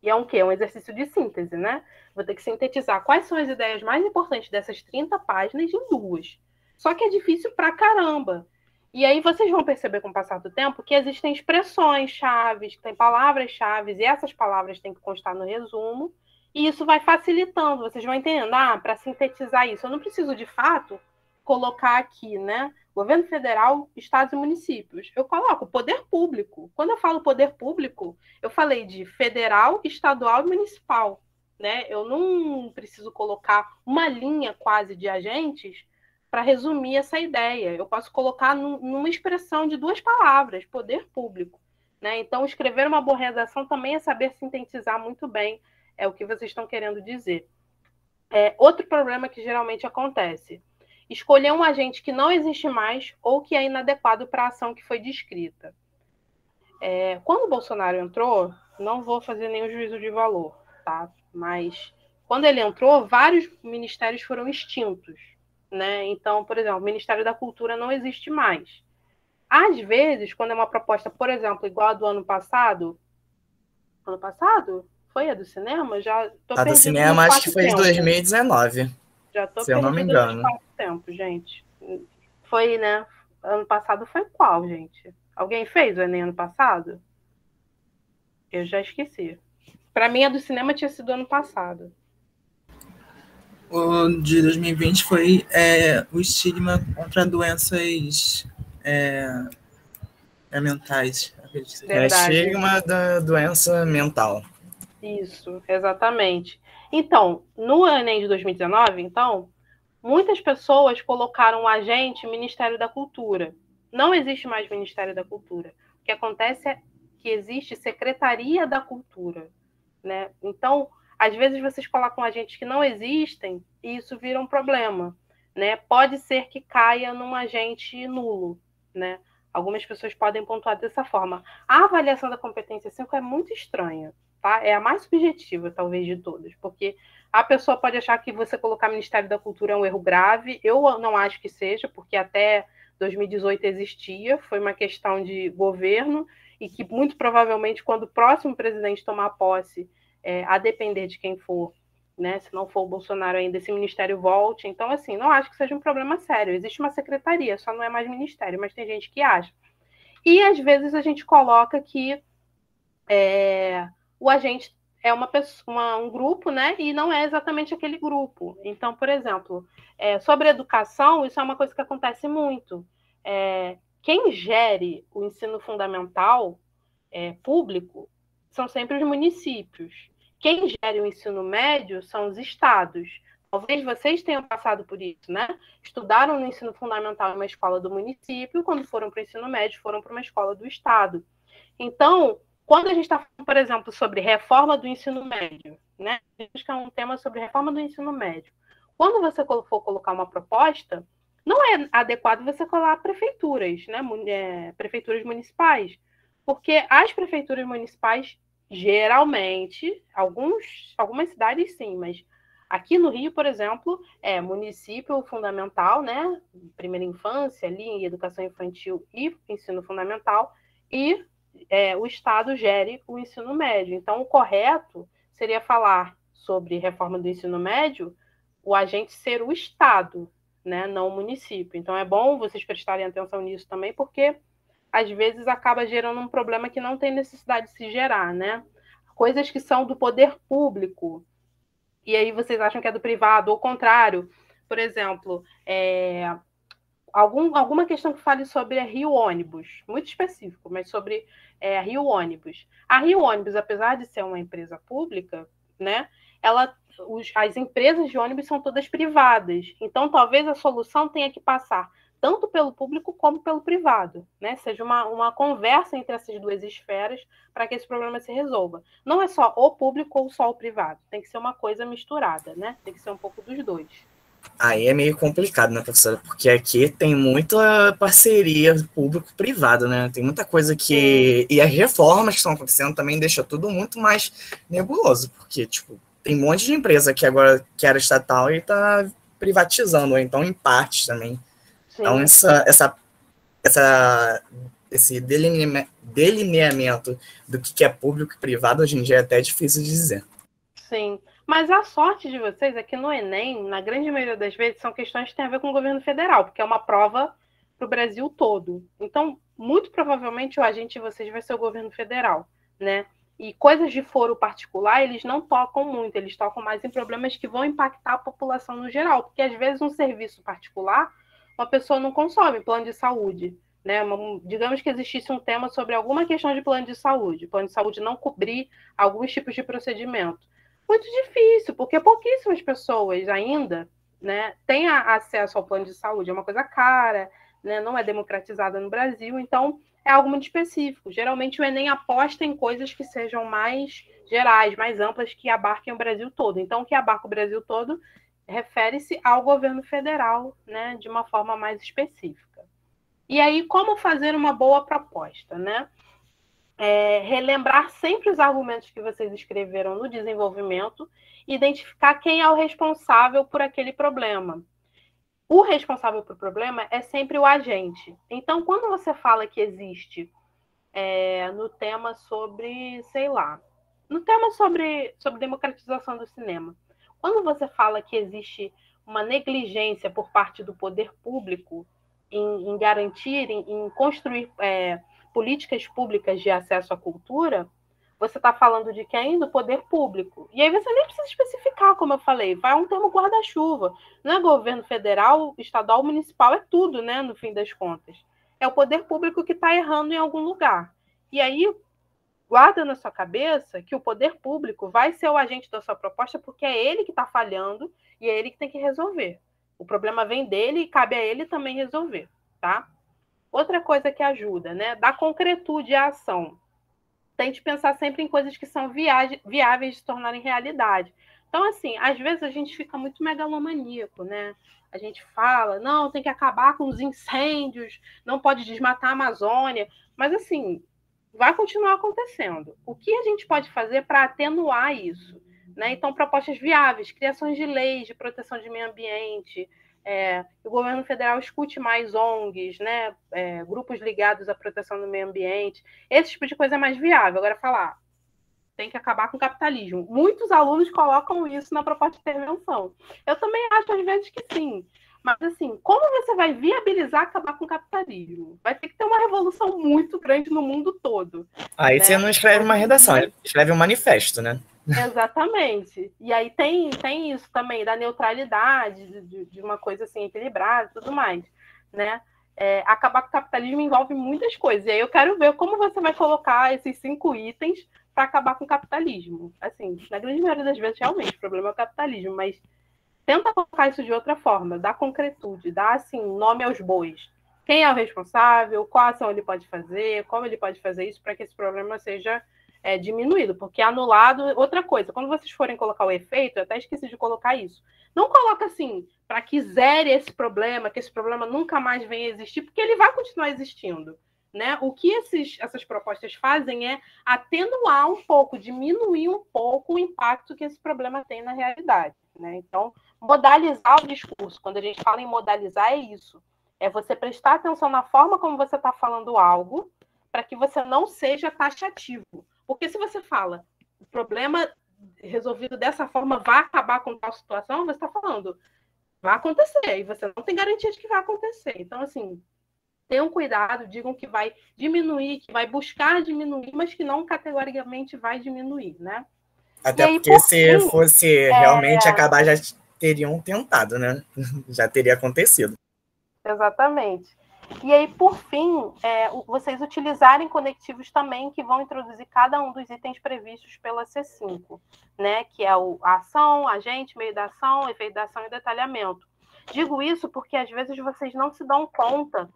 E é um quê? Um exercício de síntese, né? Vou ter que sintetizar quais são as ideias mais importantes dessas 30 páginas em 2. Só que é difícil pra caramba. E aí vocês vão perceber com o passar do tempo que existem expressões-chave, que tem palavras-chave, e essas palavras têm que constar no resumo, e isso vai facilitando. Vocês vão entendendo, para sintetizar isso, eu não preciso, de fato, colocar aqui, né? Governo federal, estados e municípios. Eu coloco poder público. Quando eu falo poder público, eu falei de federal, estadual e municipal. Né? Eu não preciso colocar uma linha quase de agentes para resumir essa ideia. Eu posso colocar numa expressão de 2 palavras, poder público. Né? Então, escrever uma boa redação também é saber sintetizar muito bem o que vocês estão querendo dizer. Outro problema que geralmente acontece: escolher um agente que não existe mais ou que é inadequado para a ação que foi descrita. Quando o Bolsonaro entrou, não vou fazer nenhum juízo de valor, tá? Mas quando ele entrou, vários ministérios foram extintos, né? Então, por exemplo, o Ministério da Cultura não existe mais. Às vezes, quando é uma proposta, por exemplo, igual a do ano passado foi a do cinema? Já tô A do perdido cinema nos acho que foi de 2019, Já tô se eu não me perdida nos engano. tempos, gente. Foi, né? Ano passado foi qual, gente? Alguém fez o Enem ano passado? Eu já esqueci. Para mim, a do cinema tinha sido ano passado. O de 2020 foi o estigma contra doenças mentais. Estigma da doença mental. Isso, exatamente. Então, no Enem de 2019, então, muitas pessoas colocaram o agente Ministério da Cultura. Não existe mais Ministério da Cultura. O que acontece é que existe Secretaria da Cultura, né? Então, às vezes vocês colocam agentes que não existem e isso vira um problema, né? Pode ser que caia num agente nulo, né? Algumas pessoas podem pontuar dessa forma. A avaliação da competência 5 é muito estranha, tá? É a mais subjetiva, talvez, de todas, porque a pessoa pode achar que você colocar Ministério da Cultura é um erro grave. Eu não acho que seja, porque até 2018 existia, foi uma questão de governo, e que muito provavelmente, quando o próximo presidente tomar posse, a depender de quem for, né, se não for o Bolsonaro ainda, esse ministério volte. Então, assim, não acho que seja um problema sério. Existe uma secretaria, só não é mais ministério, mas tem gente que acha. E, às vezes, a gente coloca que o agente é uma pessoa, um grupo, né, e não é exatamente aquele grupo. Então, por exemplo, sobre educação, isso é uma coisa que acontece muito. Quem gere o ensino fundamental público são sempre os municípios. Quem gere o ensino médio são os estados. Talvez vocês tenham passado por isso, né? Estudaram no ensino fundamental em uma escola do município, quando foram para o ensino médio, foram para uma escola do estado. Então, quando a gente está falando, por exemplo, sobre reforma do ensino médio, né? Que é um tema sobre reforma do ensino médio. Quando você for colocar uma proposta, não é adequado você colar prefeituras, né? Prefeituras municipais, porque as prefeituras municipais, geralmente, algumas cidades sim, mas aqui no Rio, por exemplo, município fundamental, né? Primeira infância, ali, em educação infantil e ensino fundamental, e o Estado gere o ensino médio. Então, o correto seria falar sobre reforma do ensino médio, o agente ser o Estado, né? Não o município. Então, é bom vocês prestarem atenção nisso também, porque às vezes acaba gerando um problema que não tem necessidade de se gerar, né? Coisas que são do poder público, e aí vocês acham que é do privado, ou o contrário. Por exemplo, alguma questão que fale sobre a Rio Ônibus, muito específico, mas sobre a Rio Ônibus. A Rio Ônibus, apesar de ser uma empresa pública, né, as empresas de ônibus são todas privadas. Então, talvez a solução tenha que passar tanto pelo público como pelo privado, né? Seja uma conversa entre essas duas esferas para que esse problema se resolva. Não é só o público ou só o privado, tem que ser uma coisa misturada, né? Tem que ser um pouco dos dois. Aí é meio complicado, né, professora? Porque aqui tem muita parceria público-privado, né? Tem muita coisa que... Sim. E as reformas que estão acontecendo também deixam tudo muito mais nebuloso, porque, tipo, tem um monte de empresa que agora que era estatal e está privatizando, ou então em partes também. Sim. Então, esse delineamento do que é público e privado hoje em dia é até difícil de dizer. Sim, mas a sorte de vocês é que no Enem, na grande maioria das vezes, são questões que têm a ver com o governo federal, porque é uma prova para o Brasil todo. Então, muito provavelmente, o agente de vocês vai ser o governo federal, né? E coisas de foro particular, eles não tocam muito, eles tocam mais em problemas que vão impactar a população no geral, porque às vezes um serviço particular, uma pessoa não consome plano de saúde, né? Digamos que existisse um tema sobre alguma questão de plano de saúde não cobrir alguns tipos de procedimento. Muito difícil, porque pouquíssimas pessoas ainda, né, têm acesso ao plano de saúde. É uma coisa cara, né, não é democratizada no Brasil, então é algo muito específico. Geralmente o Enem aposta em coisas que sejam mais gerais, mais amplas, que abarquem o Brasil todo. Então, o que abarca o Brasil todo refere-se ao governo federal, né, de uma forma mais específica. E aí, como fazer uma boa proposta, né? Relembrar sempre os argumentos que vocês escreveram no desenvolvimento e identificar quem é o responsável por aquele problema. O responsável por problema é sempre o agente. Então, quando você fala que existe no tema sobre, sei lá, no tema sobre democratização do cinema, quando você fala que existe uma negligência por parte do poder público em garantir, em construir políticas públicas de acesso à cultura, você está falando de quem? Do poder público. E aí você nem precisa especificar, como eu falei, vai um termo guarda-chuva. Não é governo federal, estadual, municipal, é tudo, né, no fim das contas. É o poder público que está errando em algum lugar. E aí, guarda na sua cabeça que o poder público vai ser o agente da sua proposta porque é ele que está falhando e é ele que tem que resolver. O problema vem dele e cabe a ele também resolver, tá? Outra coisa que ajuda, né? Dar concretude à ação. Tente pensar sempre em coisas que são viáveis de se tornarem realidade. Então, assim, às vezes a gente fica muito megalomaníaco, né? a gente fala, não, tem que acabar com os incêndios, não pode desmatar a Amazônia, mas assim, vai continuar acontecendo. O que a gente pode fazer para atenuar isso? Né? Então, propostas viáveis, criações de leis de proteção de meio ambiente, o governo federal escute mais ONGs, né? Grupos ligados à proteção do meio ambiente, esse tipo de coisa é mais viável. Agora, falar, tem que acabar com o capitalismo. Muitos alunos colocam isso na proposta de intervenção. Eu também acho, às vezes, que sim. Mas, assim, como você vai viabilizar acabar com o capitalismo? Vai ter que ter uma revolução muito grande no mundo todo. Aí né? você não escreve uma redação, escreve um manifesto, né? Exatamente. E aí tem isso também, da neutralidade, de uma coisa assim, equilibrada e tudo mais. Né? Acabar com o capitalismo envolve muitas coisas. E aí eu quero ver como você vai colocar esses 5 itens para acabar com o capitalismo. Assim, na grande maioria das vezes, realmente, o problema é o capitalismo, mas tenta colocar isso de outra forma, dá concretude, dá, assim, nome aos bois. Quem é o responsável, qual ação ele pode fazer, como ele pode fazer isso para que esse problema seja diminuído, porque anulado, outra coisa, quando vocês forem colocar o efeito, eu até esqueci de colocar isso, não coloca assim, para que zere esse problema, que esse problema nunca mais venha a existir, porque ele vai continuar existindo. Né? O que essas propostas fazem é atenuar um pouco, diminuir um pouco o impacto que esse problema tem na realidade. Né? Então, modalizar o discurso, quando a gente fala em modalizar, é isso. É você prestar atenção na forma como você está falando algo, para que você não seja taxativo. Porque se você fala, o problema resolvido dessa forma vai acabar com tal situação, você está falando, vai acontecer, e você não tem garantia de que vai acontecer. Então, assim, tenham cuidado, digam que vai diminuir, que vai buscar diminuir, mas que não categoricamente vai diminuir, né? Até aí, porque se fosse realmente acabar, já teriam tentado, né? Já teria acontecido. Exatamente. E aí, por fim, vocês utilizarem conectivos também que vão introduzir cada um dos itens previstos pela C5, né? Que é a ação, agente, meio da ação, efeito da ação e detalhamento. Digo isso porque às vezes vocês não se dão conta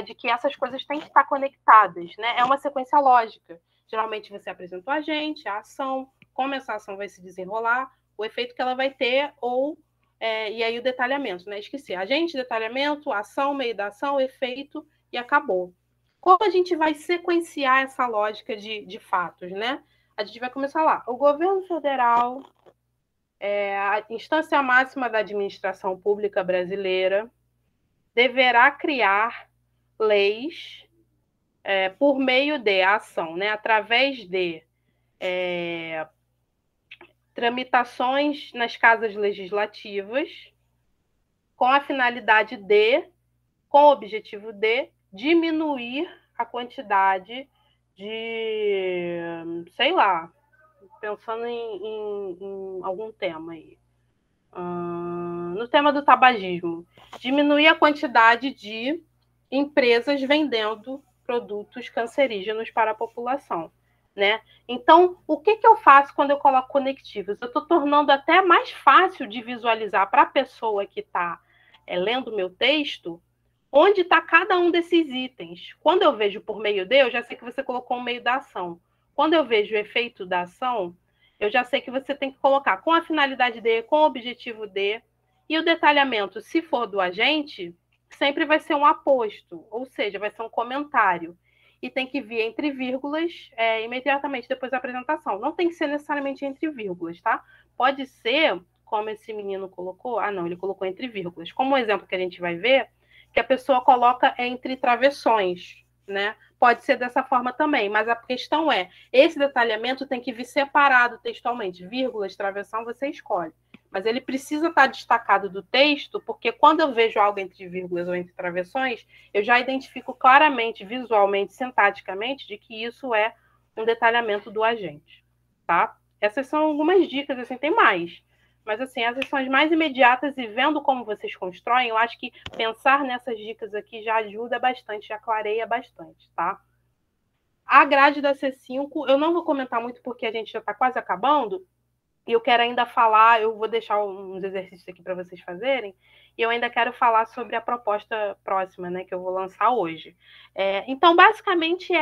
de que essas coisas têm que estar conectadas, né? É uma sequência lógica. Geralmente você apresenta o agente, a ação, como essa ação vai se desenrolar, o efeito que ela vai ter, e aí o detalhamento, né? Esqueci. Agente, detalhamento, ação, meio da ação, efeito e acabou. Como a gente vai sequenciar essa lógica de fatos, né? A gente vai começar lá. O governo federal, a instância máxima da administração pública brasileira, deverá criar leis por meio de ação, né? Através de tramitações nas casas legislativas, com a finalidade com o objetivo de diminuir a quantidade de, sei lá, pensando em algum tema aí. No tema do tabagismo, diminuir a quantidade de empresas vendendo produtos cancerígenos para a população. Né? Então, o que eu faço quando eu coloco conectivos? Eu estou tornando até mais fácil de visualizar para a pessoa que está lendo o meu texto onde está cada um desses itens. Quando eu vejo por meio de, eu já sei que você colocou o meio da ação. Quando eu vejo o efeito da ação, eu já sei que você tem que colocar com a finalidade de, com o objetivo de, e o detalhamento, se for do agente, sempre vai ser um aposto, ou seja, vai ser um comentário. E tem que vir entre vírgulas imediatamente depois da apresentação. Não tem que ser necessariamente entre vírgulas, tá? Pode ser, como esse menino colocou, não, ele colocou entre vírgulas. Como o exemplo que a gente vai ver, que a pessoa coloca entre travessões, né? Pode ser dessa forma também, mas a questão esse detalhamento tem que vir separado textualmente, vírgulas, travessão, você escolhe. Mas ele precisa estar destacado do texto, porque quando eu vejo algo entre vírgulas ou entre travessões, eu já identifico claramente, visualmente, sintaticamente, de que isso é um detalhamento do agente, tá? Essas são algumas dicas, assim, tem mais. Mas, assim, essas são as mais imediatas e vendo como vocês constroem, eu acho que pensar nessas dicas aqui já ajuda bastante, já clareia bastante, tá? A grade da C5, eu não vou comentar muito porque a gente já está quase acabando, e eu quero ainda falar, eu vou deixar uns exercícios aqui para vocês fazerem, e eu ainda quero falar sobre a proposta próxima, né, que eu vou lançar hoje. Então, basicamente,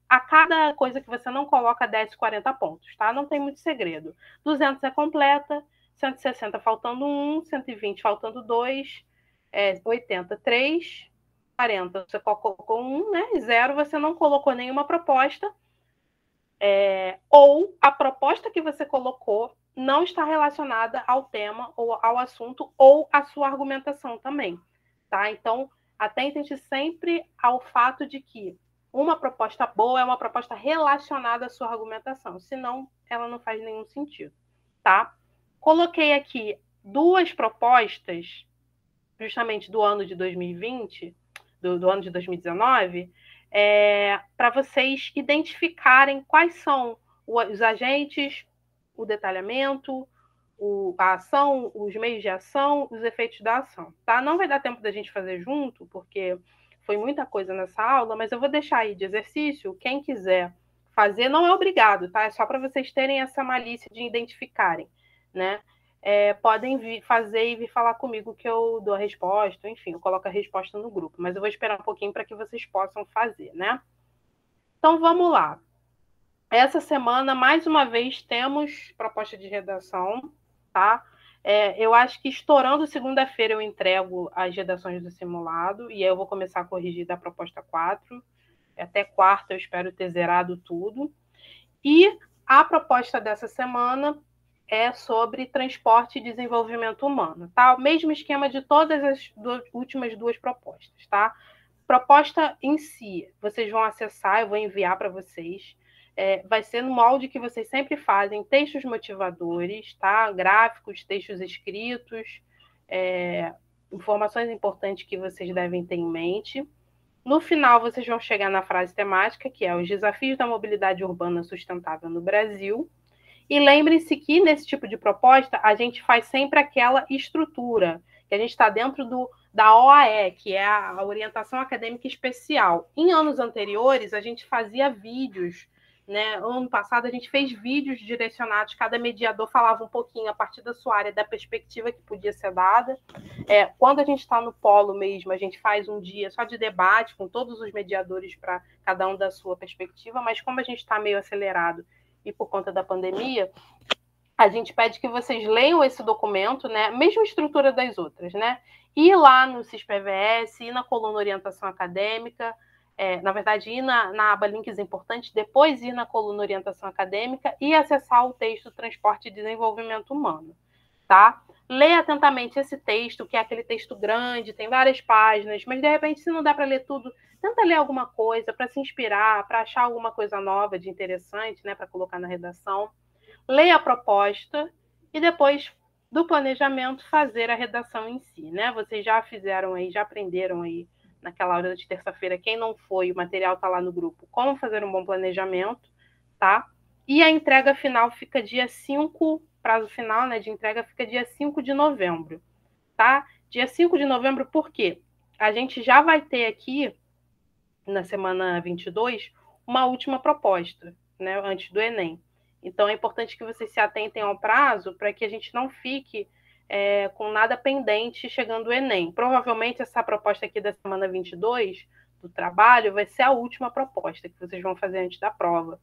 a cada coisa que você não coloca 10, 40 pontos, tá? Não tem muito segredo. 200 é completa, 160 faltando 1, 120 faltando 2, 80, 3, 40, você colocou 1, né? 0, você não colocou nenhuma proposta, ou a proposta que você colocou não está relacionada ao tema ou ao assunto ou à sua argumentação também, tá? Então, atentem-se sempre ao fato de que uma proposta boa é uma proposta relacionada à sua argumentação, senão ela não faz nenhum sentido, tá? Coloquei aqui 2 propostas, justamente do ano de 2020, do ano de 2019, para vocês identificarem quais são os agentes, o detalhamento, a ação, os meios de ação, os efeitos da ação, tá? Não vai dar tempo da gente fazer junto, porque foi muita coisa nessa aula, mas eu vou deixar aí de exercício. Quem quiser fazer, não é obrigado, tá? É só para vocês terem essa malícia de identificarem, né? Podem fazer e vir falar comigo que eu dou a resposta, enfim, eu coloco a resposta no grupo, mas eu vou esperar um pouquinho para que vocês possam fazer, né? Então, vamos lá. Essa semana, mais uma vez, temos proposta de redação, tá? Eu acho que estourando segunda-feira eu entrego as redações do simulado, e aí eu vou começar a corrigir da proposta 4. Até quarta eu espero ter zerado tudo. E a proposta dessa semana é sobre transporte e desenvolvimento humano, tá? O mesmo esquema de todas as últimas 2 propostas, tá? Proposta em si, vocês vão acessar, eu vou enviar para vocês. Vai ser no molde que vocês sempre fazem, textos motivadores, tá? Gráficos, textos escritos, informações importantes que vocês devem ter em mente. No final, vocês vão chegar na frase temática, que é os desafios da mobilidade urbana sustentável no Brasil. E lembrem-se que, nesse tipo de proposta, a gente faz sempre aquela estrutura, que a gente está dentro da OAE, que é a Orientação Acadêmica Especial. Em anos anteriores, a gente fazia vídeos, né? Ano passado, a gente fez vídeos direcionados, cada mediador falava um pouquinho a partir da sua área, da perspectiva que podia ser dada. Quando a gente está no polo mesmo, a gente faz um dia só de debate com todos os mediadores para cada um da sua perspectiva, mas como a gente está meio acelerado e por conta da pandemia, a gente pede que vocês leiam esse documento, né? Mesma estrutura das outras, né? Ir lá no CISPVS, ir na coluna Orientação Acadêmica, na verdade, ir na aba Links Importantes, depois ir na coluna Orientação Acadêmica e acessar o texto Transporte e Desenvolvimento Humano, tá? Leia atentamente esse texto, que é aquele texto grande, tem várias páginas, mas de repente, se não dá para ler tudo, tenta ler alguma coisa para se inspirar, para achar alguma coisa nova de interessante, né, para colocar na redação. Leia a proposta e depois do planejamento fazer a redação em si, né? Vocês já fizeram aí, já aprenderam aí naquela hora de terça-feira, quem não foi, o material está lá no grupo, como fazer um bom planejamento, tá? E a entrega final fica dia 5, prazo final, né, de entrega fica dia 5 de novembro, tá? Dia 5 de novembro, por quê? A gente já vai ter aqui, na semana 22, uma última proposta, né, antes do Enem. Então, é importante que vocês se atentem ao prazo para que a gente não fique com nada pendente chegando o Enem. Provavelmente, essa proposta aqui da semana 22 do trabalho vai ser a última proposta que vocês vão fazer antes da prova.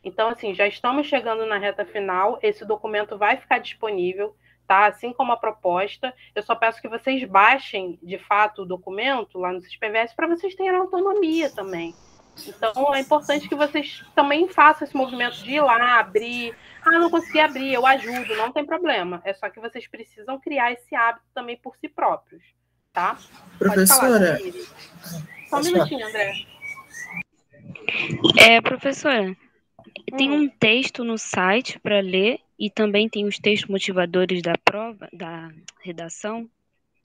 Então, assim, já estamos chegando na reta final, esse documento vai ficar disponível, tá? Assim como a proposta. Eu só peço que vocês baixem, de fato, o documento lá no CISPVS para vocês terem autonomia também. Então, é importante que vocês também façam esse movimento de ir lá, abrir. Ah, não consegui abrir, eu ajudo, não tem problema. É só que vocês precisam criar esse hábito também por si próprios, tá? Professora... Pode falar, só um minutinho, André. Professora, tem um texto no site para ler e também tem os textos motivadores da prova, da redação?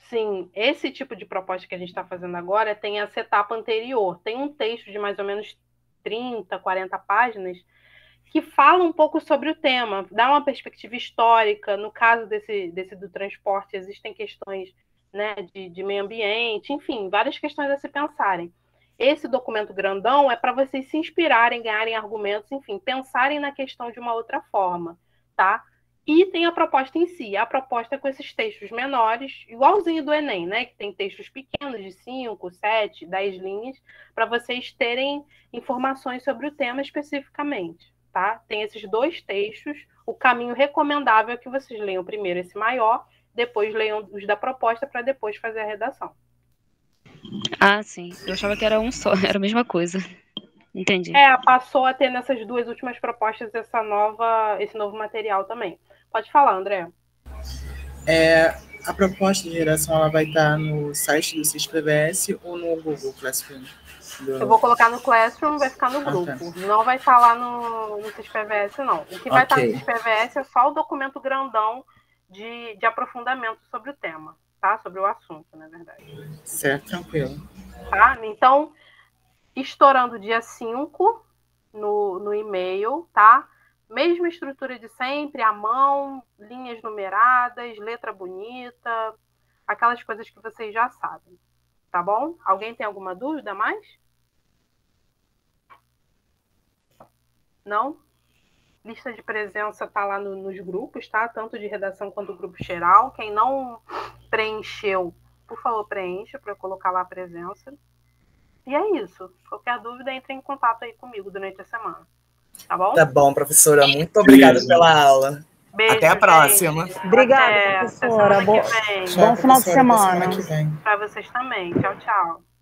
Sim, esse tipo de proposta que a gente está fazendo agora tem essa etapa anterior. Tem um texto de mais ou menos 30, 40 páginas que fala um pouco sobre o tema, dá uma perspectiva histórica. No caso desse do transporte, existem questões, né, de meio ambiente, enfim, várias questões a se pensarem. Esse documento grandão é para vocês se inspirarem, ganharem argumentos, enfim, pensarem na questão de uma outra forma, tá? E tem a proposta em si. A proposta é com esses textos menores, igualzinho do Enem, né? Que tem textos pequenos de 5, 7, 10 linhas, para vocês terem informações sobre o tema especificamente, tá? Tem esses 2 textos. O caminho recomendável é que vocês leiam primeiro esse maior, depois leiam os da proposta para depois fazer a redação. Ah, sim. Eu achava que era um só, era a mesma coisa. Entendi. Passou a ter nessas duas últimas propostas esse novo material também. Pode falar, André. A proposta de redação ela vai estar no site do CISPVS ou no Google Classroom? Eu vou colocar no Classroom, vai ficar no grupo. Tá. Não vai estar lá no CISPVS, não. O que vai estar no CISPVS é só o documento grandão de aprofundamento sobre o tema, tá? Sobre o assunto, na verdade. Certo, tranquilo. Tá? Então, estourando dia 5 no e-mail, tá? Mesma estrutura de sempre, à mão, linhas numeradas, letra bonita, aquelas coisas que vocês já sabem, tá bom? Alguém tem alguma dúvida a mais? Não? Lista de presença tá lá nos grupos, tá? Tanto de redação quanto do grupo geral. Quem não preencheu, por favor, preencha para eu colocar lá a presença. E é isso. Qualquer dúvida, entre em contato aí comigo durante a semana. Tá bom? Tá bom, professora. Muito obrigado pela aula. Beijo, até a próxima. Obrigada, professora. Bom final de semana. Para vocês também. Tchau, tchau.